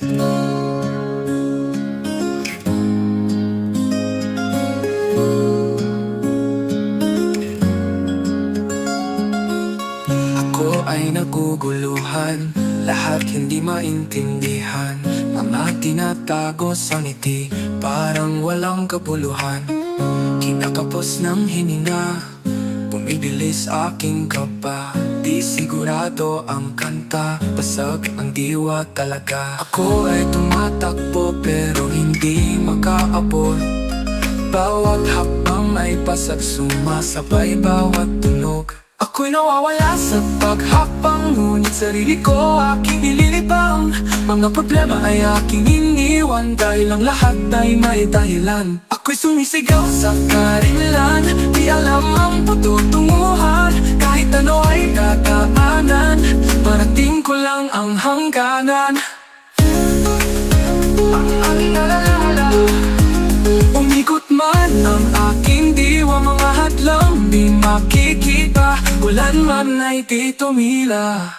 Ako ay naguguluhan, lahat hindi maintindihan. Mga tinatago sa ngiti, parang walang kabuluhan. Kinakapos ng hininga, bumibilis aking kaba. Di sigurado ang kanta, basag ang diwa talaga. Ako ay tumatakbo pero hindi makaabot. Bawat hakbang ay pasag, sumasabay bawat tunog. Ako'y nawawala sa paghakbang, ngunit sarili ko aking nililibang. Mga problema ay aking iniwan, dahil ang lahat ay may dahilan. Ako'y sumisigaw sa karinlan, di alam ang patutunguhan. Kahit ano ay dadaanan, marating ko lang ang hangganan. Umikot man ang aking diwa, mga hadlang di makikita. Ulan man ay di tumila,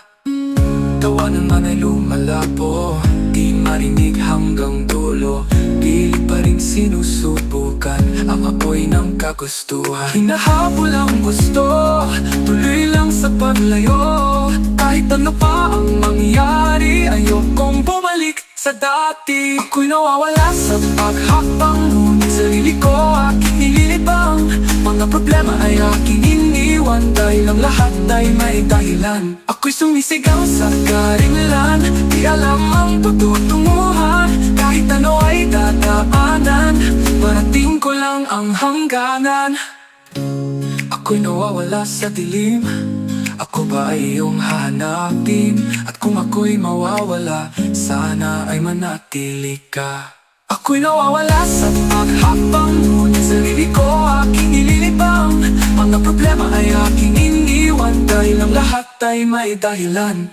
tawanan man ay lumalabo. Di marinig hanggang dulo, pilit pa rin sinusubukan ang apoy ng kagustuhan. Hinahabol ang gusto, tuloy lang sa paglayo. Kahit ano pa ang mangyari, ayokong bumalik sa dati. Ako'y nawawala sa paghakbang, ngunit sarili ko aking nililibang. Mga problema ay aking iniwan, dahil ang lahat ay may dahilan. Ako'y sumisigaw sa karinlan, di alam ang patutunguhan. Kahit ano ay dadaanan, marating ko lang ang hangganan. Ako'y nawawala sa dilim, ako ba ay iyong hahanapin? At kung ako'y mawawala, sana ay manatili ka. Ako'y nawawala sa paghakbang, ngunit sarili ko aking nililibang. Mga problema ay aking iniwan, dahil ang lahat ay may dahilan.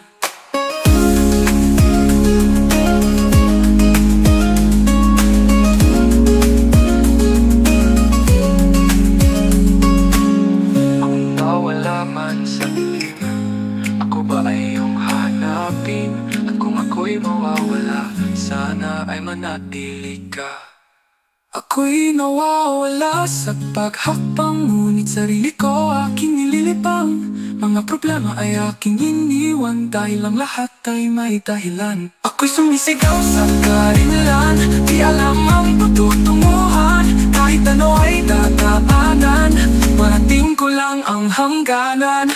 Kung nawala man sa dilim, ako ba ay iyong hahanapin? At kung ako'y mawawala, sana ay manatili ka. Ako'y nawawala sa paghakbang, ngunit sarili ko aking nililibang. Mga problema ay aking iniwan, dahil ang lahat ay may dahilan. Ako'y sumisigaw sa karinlan, di alam ang patutunguhan. Kahit ano ay dadaanan, marating ko lang ang hangganan.